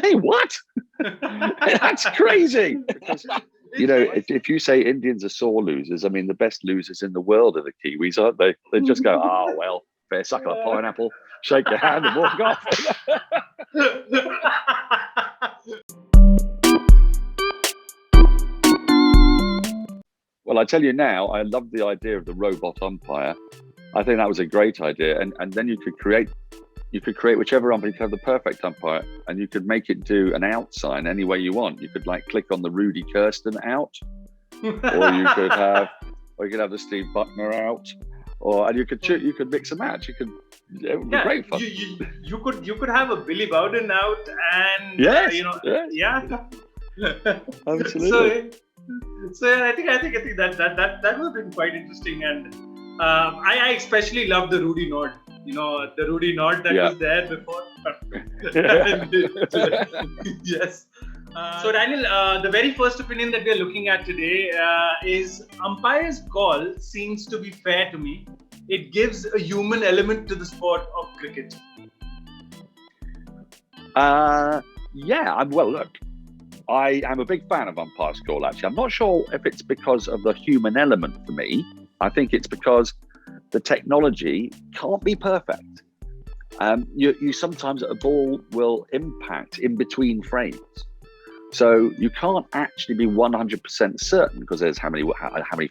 Hey, what? That's crazy. Because, if you say Indians are sore losers, I mean, the best losers in the world are the Kiwis, aren't they? They just go, oh, well, fair suck of a pineapple, shake your hand and walk off. Well, I tell you now, I love the idea of the robot umpire. I think that was a great idea. And then you could create whichever umpire. You could have the perfect umpire, and you could make it do an out sign any way you want. You could click on the Rudy Kirsten out, or you could have the Steve Buckner out, and you could mix and match. It would be great fun. You could have a Billy Bowden out, and absolutely. So I think that would have been quite interesting, and I especially love the Rudy nod. The Rudy nod that was there before. Yes. So Daniel, the very first opinion that we are looking at today is umpire's call seems to be fair to me. It gives a human element to the sport of cricket. Well, look, I am a big fan of umpire's call, actually. I'm not sure if it's because of the human element for me. I think it's because the technology can't be perfect. You sometimes a ball will impact in between frames. So you can't actually be 100% certain, because there's how many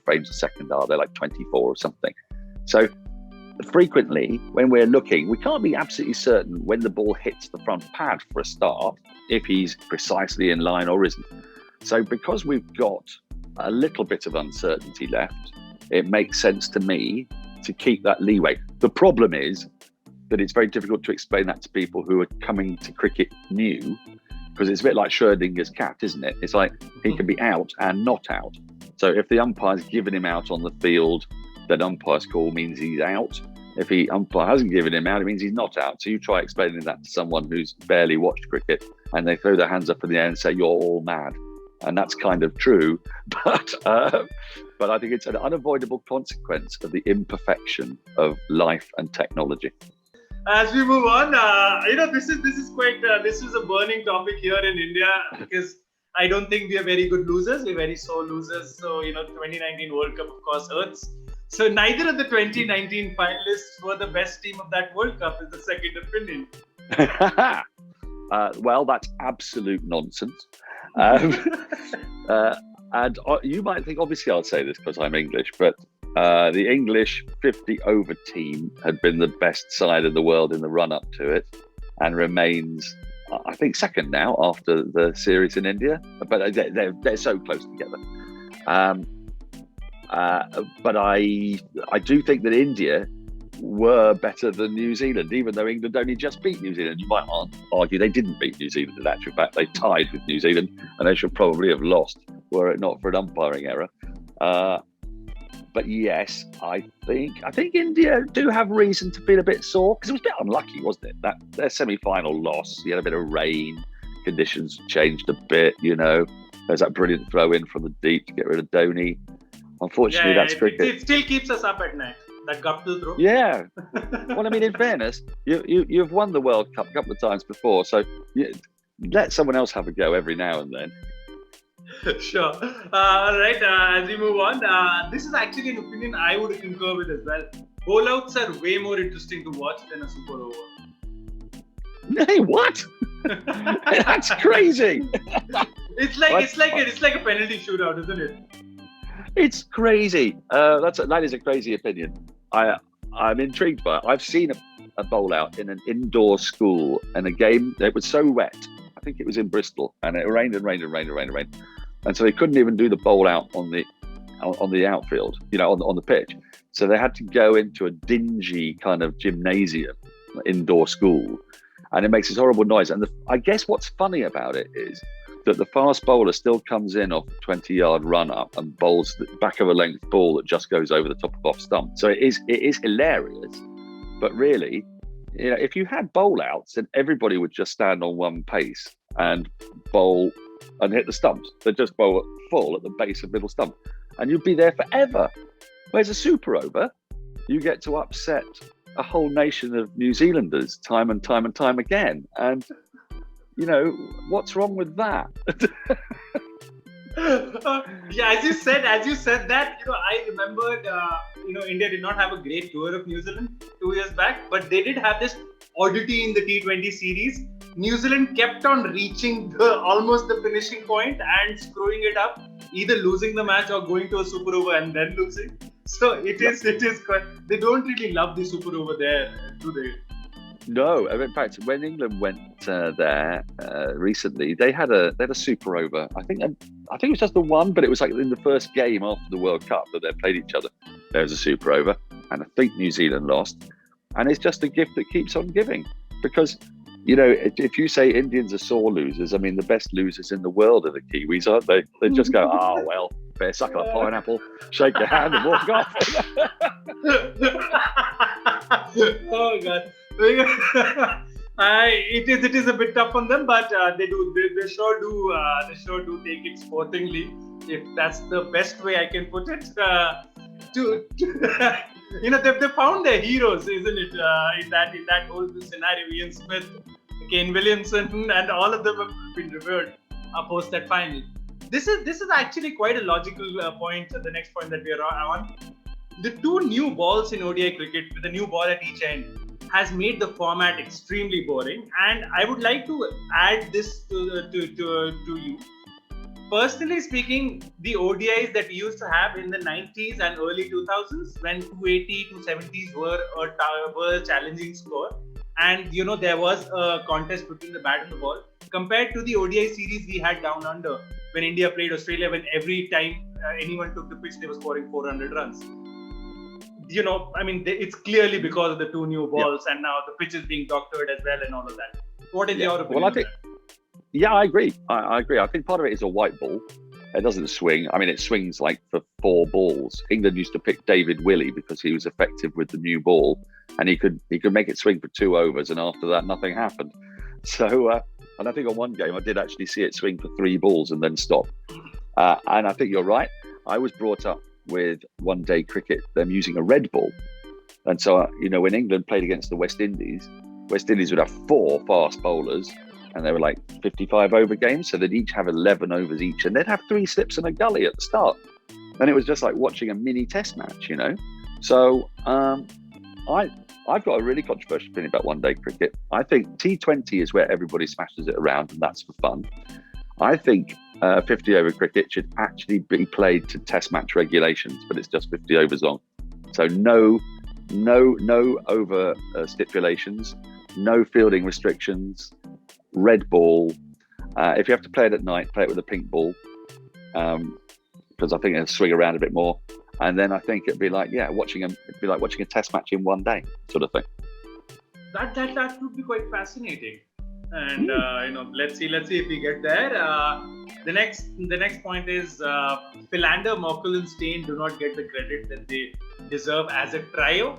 frames a second are there, like 24 or something. So frequently when we're looking, we can't be absolutely certain when the ball hits the front pad for a start, if he's precisely in line or isn't. So because we've got a little bit of uncertainty left, it makes sense to me to keep that leeway. The problem is that it's very difficult to explain that to people who are coming to cricket new, because it's a bit like Schrodinger's cat, isn't it? It's like he can be out and not out. So if the umpire's given him out on the field, then umpire's call means he's out. If the umpire hasn't given him out, it means he's not out. So you try explaining that to someone who's barely watched cricket, and they throw their hands up in the air and say, you're all mad. And that's kind of true, but I think it's an unavoidable consequence of the imperfection of life and technology. As we move on, this is a burning topic here in India, because I don't think we are very good losers. We're very sore losers. So 2019 World Cup, of course, hurts. So neither of the 2019 finalists were the best team of that World Cup, is the second opinion. Well, that's absolute nonsense. And you might think, obviously I'll say this because I'm English, but the English 50 over team had been the best side in the world in the run up to it, and remains, I think, second now after the series in India. But they're so close together. But I do think that India were better than New Zealand, even though England only just beat New Zealand. You might argue they didn't beat New Zealand in actual fact. They tied with New Zealand, and they should probably have lost were it not for an umpiring error. But yes, I think India do have reason to feel a bit sore, because it was a bit unlucky, wasn't it? That their semi-final loss, you had a bit of rain, conditions changed a bit, There's that brilliant throw in from the deep to get rid of Dhoni. Unfortunately, that's cricket. It still keeps us up at night. That Guptill throw. Yeah. Well, I mean, in fairness, you've won the World Cup a couple of times before, so let someone else have a go every now and then. Sure. All right. As we move on, this is actually an opinion I would concur with as well. Bowlouts are way more interesting to watch than a super over. Hey, what? That's crazy. It's like a penalty shootout, isn't it? It's crazy. That is a crazy opinion. I'm intrigued by it. I've seen a bowl out in an indoor school in a game. It was so wet. I think it was in Bristol, and it rained and rained and rained and rained and rained, and so they couldn't even do the bowl out on the outfield, on the pitch. So they had to go into a dingy kind of gymnasium, indoor school, and it makes this horrible noise. And I guess what's funny about it is that the fast bowler still comes in off 20-yard run up and bowls the back of a length ball that just goes over the top of off stump. So it is hilarious, but really, if you had bowl outs, then everybody would just stand on one pace and bowl and hit the stumps. They'd just bowl at full at the base of middle stump, and you'd be there forever. Whereas a super over, you get to upset a whole nation of New Zealanders time and time and time again. And You know, what's wrong with that? Yeah, as you said that, I remembered, India did not have a great tour of New Zealand 2 years back, but they did have this oddity in the T20 series. New Zealand kept on reaching almost the finishing point and screwing it up, either losing the match or going to a super over and then losing. So it is quite, they don't really love the super over there, do they? No, in fact, when England went there recently, they had a super over. I think it was just the one, but it was like in the first game after the World Cup that they played each other. There was a super over, and I think New Zealand lost. And it's just a gift that keeps on giving, because if you say Indians are sore losers, I mean the best losers in the world are the Kiwis, aren't they? They just go, oh well, fair suck of a pineapple, shake your hand, and walk off. Oh God. It is a bit tough on them, but they sure do take it sportingly, if that's the best way I can put it. They've found their heroes, isn't it? In that whole scenario, Ian Smith, Kane, Williamson, and all of them have been revered post that final. This is actually quite a logical point. The next point that we are on, the two new balls in ODI cricket with a new ball at each end has made the format extremely boring, and I would like to add this to you. Personally speaking, the ODIs that we used to have in the 90s and early 2000s, when 280, 270s were a challenging score, and there was a contest between the bat and the ball, compared to the ODI series we had down under, when India played Australia, when every time anyone took the pitch, they were scoring 400 runs. It's clearly because of the two new balls, and now the pitch is being doctored as well and all of that. What is your opinion on that? Yeah, I agree. I agree. I think part of it is a white ball. It doesn't swing. I mean, it swings like for 4 balls. England used to pick David Willey because he was effective with the new ball, and he could make it swing for 2 overs, and after that, nothing happened. So, and I think on one game, I did actually see it swing for 3 balls and then stop. And I think you're right. I was brought up with one-day cricket, them using a red ball. And so, when England played against the West Indies would have 4 fast bowlers, and they were like 55 over games. So they'd each have 11 overs each, and they'd have 3 slips and a gully at the start. And it was just like watching a mini test match, So I've got a really controversial opinion about one-day cricket. I think T20 is where everybody smashes it around, and that's for fun. I think 50 over cricket should actually be played to test match regulations, but it's just 50 overs long. So no over stipulations, no fielding restrictions, red ball. If you have to play it at night, play it with a pink ball, because I think it'll swing around a bit more. And then I think it'd be like watching a test match in one day, sort of thing. That would be quite fascinating. And let's see if we get there. The next point is Philander, Morkel, and Stain do not get the credit that they deserve as a trio.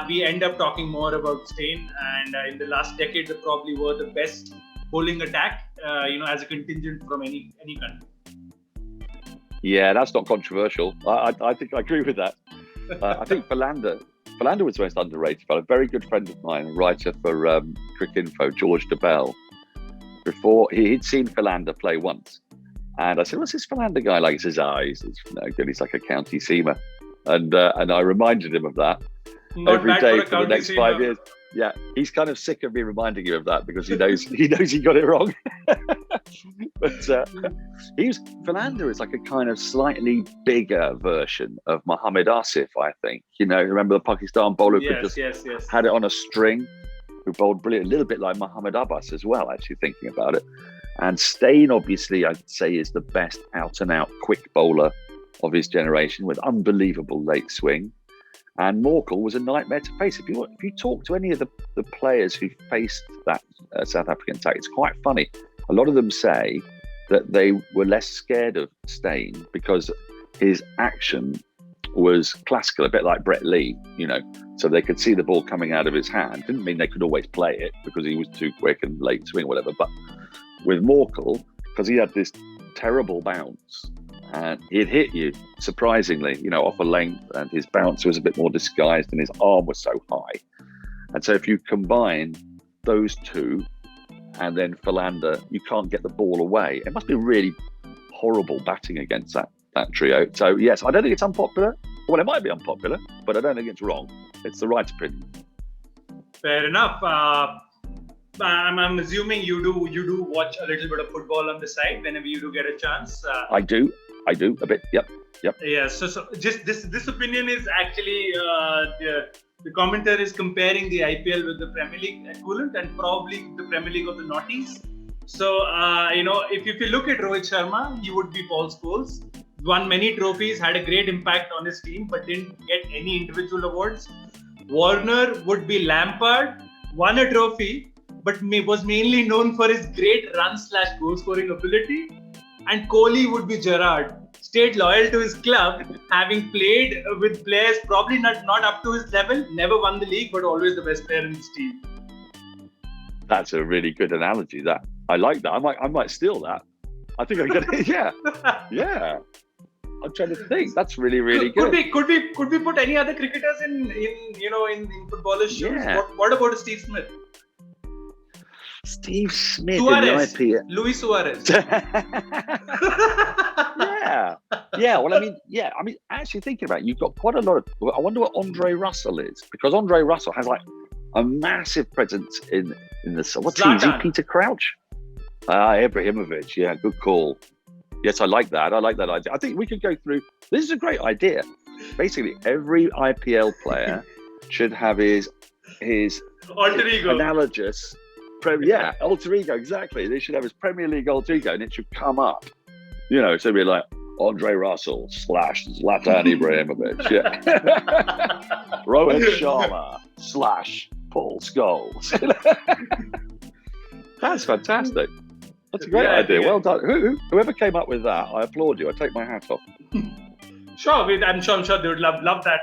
We end up talking more about Stain, and in the last decade, they probably were the best bowling attack, as a contingent from any country. Yeah, that's not controversial. I think I agree with that. I think Philander was the most underrated, but a very good friend of mine, a writer for Cricinfo, George DeBell, before he'd seen Philander play once. And I said, what's this Philander guy like? He says, he's no good. He's like a county seamer. And I reminded him of that every day for the next 5 years. Yeah, he's kind of sick of me reminding you of that because he knows he got it wrong. But Philander is like a kind of slightly bigger version of Mohammad Asif, I think. Remember the Pakistan bowler who just had it on a string, who bowled brilliant, a little bit like Mohammad Abbas as well, actually thinking about it. And Stain, obviously, I'd say is the best out-and-out quick bowler of his generation with unbelievable late swing. And Morkel was a nightmare to face. If you talk to any of the players who faced that South African attack, it's quite funny. A lot of them say that they were less scared of Stain because his action was classical, a bit like Brett Lee, so they could see the ball coming out of his hand. Didn't mean they could always play it because he was too quick and late swing or whatever. But with Morkel, because he had this terrible bounce, and he'd hit you, surprisingly, off a length, and his bounce was a bit more disguised and his arm was so high. And so if you combine those two, and then Philander, you can't get the ball away. It must be really horrible batting against that trio. So yes, I don't think it's unpopular. Well, it might be unpopular, but I don't think it's wrong. It's the right opinion. Fair enough. I'm assuming you do watch a little bit of football on the side whenever you do get a chance. I do a bit. Yep. Yeah. So just this opinion is actually the commentator is comparing the IPL with the Premier League equivalent and probably the Premier League of the noughties. So if you look at Rohit Sharma, he would be Paul Scholes. Won many trophies, had a great impact on his team, but didn't get any individual awards. Warner would be Lampard, won a trophy, but was mainly known for his great run/goal scoring ability. And Kohli would be Gerrard, stayed loyal to his club, having played with players probably not up to his level, never won the league, but always the best player in his team. That's a really good analogy. That I like that. I might steal that. I think I get it. Yeah. I'm trying to think. That's really, really good. Could we put any other cricketers in footballers' shoes? Yeah. What about Steve Smith? Steve Smith Suarez, in the IPL. Luis Suarez. Yeah. Well, I mean, actually thinking about it, you've got quite a lot of. I wonder what Andre Russell is, because Andre Russell has like a massive presence in the. What team is he? Peter Crouch. Ibrahimovic. Yeah, good call. Yes, I like that. I like that idea. I think we could go through. This is a great idea. Basically, every IPL player should have his alter ego. Analogous. Alter ego. Exactly. They should have his Premier League alter ego, and it should come up. So it'd be like Andre Russell / Zlatan Ibrahimovic. Yeah. Rohit Sharma / Paul Scholes. That's fantastic. That's a great idea. Well done. Whoever came up with that, I applaud you. I take my hat off. Sure, I'm sure they would love that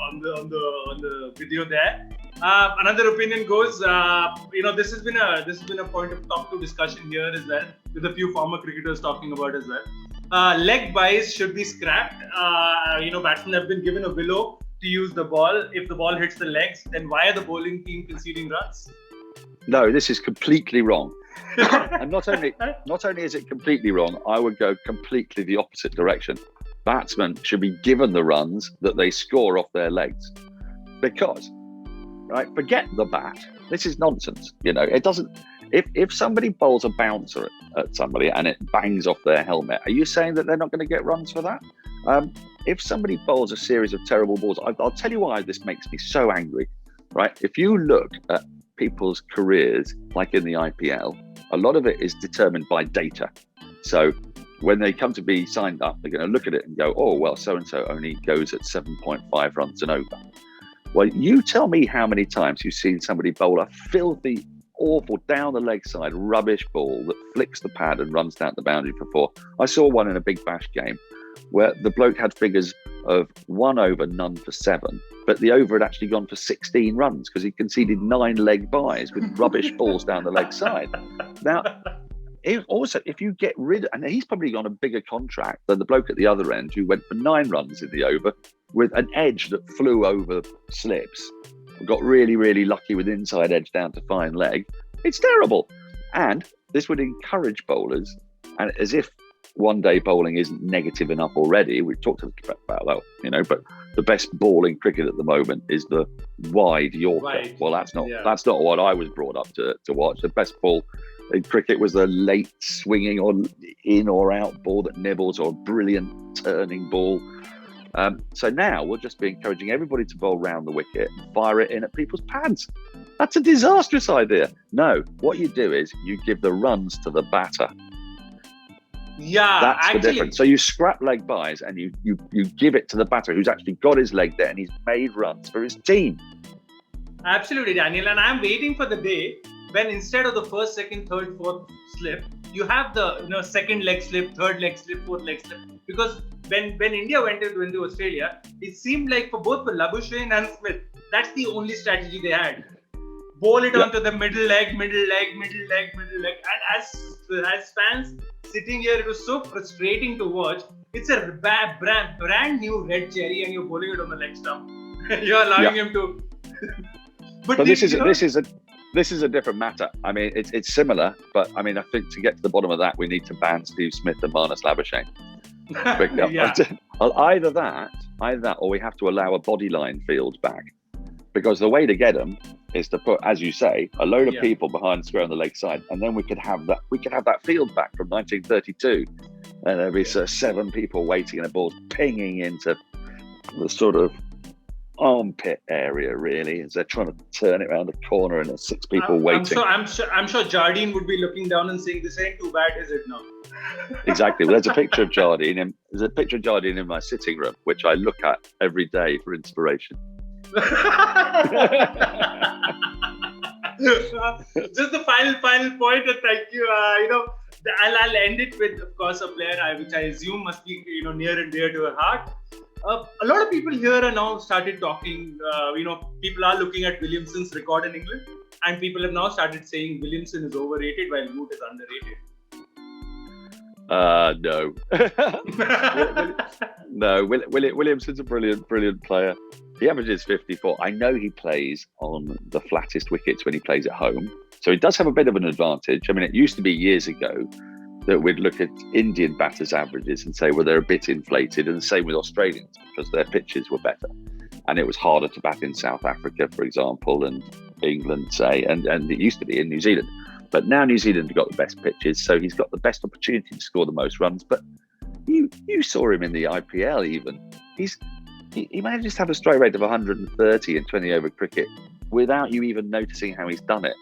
on the video there. Another opinion goes, this has been a point of talk to discussion here as well, with a few former cricketers talking about as well. Leg buys should be scrapped. Batsmen have been given a willow to use the ball. If the ball hits the legs, then why are the bowling team conceding runs? No, this is completely wrong. And not only is it completely wrong, I would go completely the opposite direction. Batsmen should be given the runs that they score off their legs, because, right, forget the bat. This is nonsense. It doesn't. If somebody bowls a bouncer at somebody and it bangs off their helmet, are you saying that they're not going to get runs for that? If somebody bowls a series of terrible balls, I'll tell you why this makes me so angry. Right? If you look at people's careers, like in the IPL, a lot of it is determined by data. So when they come to be signed up, they're going to look at it and go, oh, well, so-and-so only goes at 7.5 runs and over. Well, you tell me how many times you've seen somebody bowl a filthy, awful, down the leg side, rubbish ball that flicks the pad and runs down the boundary for 4. I saw one in a Big Bash game where the bloke had figures of 1 over, none for 7. But the over had actually gone for 16 runs because he conceded 9 leg buys with rubbish balls down the leg side. Now, if you get rid of, and he's probably on a bigger contract than the bloke at the other end who went for 9 runs in the over with an edge that flew over slips, got really, really lucky with inside edge down to fine leg. It's terrible. And this would encourage bowlers, and as if one day bowling isn't negative enough already. We've talked about that, but the best ball in cricket at the moment is the wide Yorker. Right. Well, that's not what I was brought up to watch. The best ball in cricket was the late swinging or in or out ball that nibbles, or a brilliant turning ball. So now we'll just be encouraging everybody to bowl round the wicket and fire it in at people's pads. That's a disastrous idea. No, what you do is you give the runs to the batter. Yeah, that's the difference. So you scrap leg buys and you give it to the batter who's actually got his leg there and he's made runs for his team. Absolutely, Daniel. And I'm waiting for the day when instead of the first, second, third, fourth slip, you have the second leg slip, third leg slip, fourth leg slip. Because when India went into Australia, it seemed like for both Labuschagne and Smith, that's the only strategy they had. Bowl it onto the middle leg. And as fans sitting here, it was so frustrating to watch. It's a brand new red cherry and you're bowling it on the leg stump. You're allowing him to... But this is This is a different matter. I mean, it's similar, but I mean, I think to get to the bottom of that, we need to ban Steve Smith and Marnus Labuschagne. Either that, or we have to allow a bodyline field back, because the way to get them is to put, as you say, a load of people behind the square on the lakeside, and then we could have that field back from 1932, and there'd be 7 people waiting and a ball pinging into the sort of armpit area, really, as they're trying to turn it around the corner, and there's 6 people waiting. I'm sure Jardine would be looking down and saying, "This ain't too bad, is it now?" Exactly. Well, there's a picture of Jardine in my sitting room, which I look at every day for inspiration. Just the final point, and thank you. I'll end it with, of course, a player which I assume must be near and dear to her heart. A lot of people here are now started talking. People are looking at Williamson's record in England, and people have now started saying Williamson is overrated while Root is underrated. No. No, Williamson's a brilliant player. He averages 54. I know he plays on the flattest wickets when he plays at home, so he does have a bit of an advantage. I mean, it used to be years ago that we'd look at Indian batters' averages and say, well, they're a bit inflated, and the same with Australians because their pitches were better. And it was harder to bat in South Africa, for example, and England, say, and it used to be in New Zealand. But now New Zealand have got the best pitches, so he's got the best opportunity to score the most runs. But you saw him in the IPL even. He manages to have a strike rate of 130 in 20-over cricket without you even noticing how he's done it.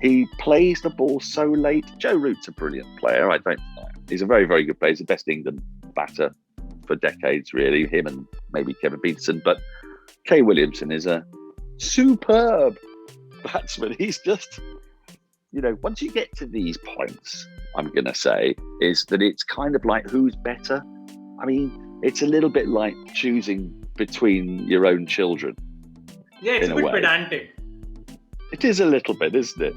He plays the ball so late. Joe Root's a brilliant player. I don't know. He's a very, very good player. He's the best England batter for decades, really. Him and maybe Kevin Peterson. But Kane Williamson is a superb batsman. He's just, once you get to these points, I'm going to say, is that it's kind of like who's better. I mean, it's a little bit like choosing between your own children. Yeah, it's a bit pedantic. It is a little bit, isn't it?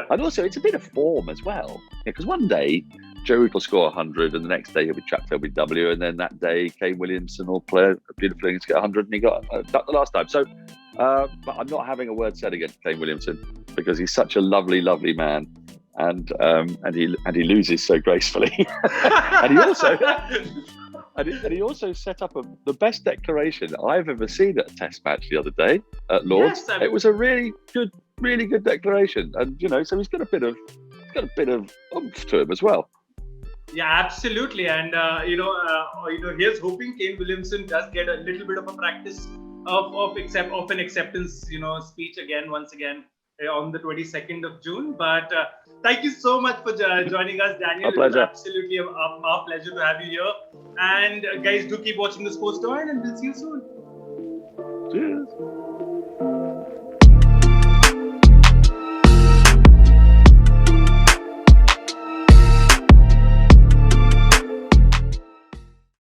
And also it's a bit of form as well. Because one day Joe Root will score 100, and the next day he'll be chucked LBW, and then that day Kane Williamson will play a beautiful innings to get 100, and he got ducked the last time. So, but I'm not having a word said against Kane Williamson because he's such a lovely, lovely man, and he loses so gracefully, and he also set up the best declaration I've ever seen at a Test match the other day at Lord's. Yes, it was a really good declaration, and so he's got a bit of oomph to him as well. Yeah, absolutely, and here's hoping Kane Williamson does get a little bit of a practice of an acceptance speech once again on the 22nd of June. But thank you so much for joining us, Daniel. Our pleasure. It was absolutely our pleasure to have you here. And guys, do keep watching the Sports Tour, and we'll see you soon. Cheers.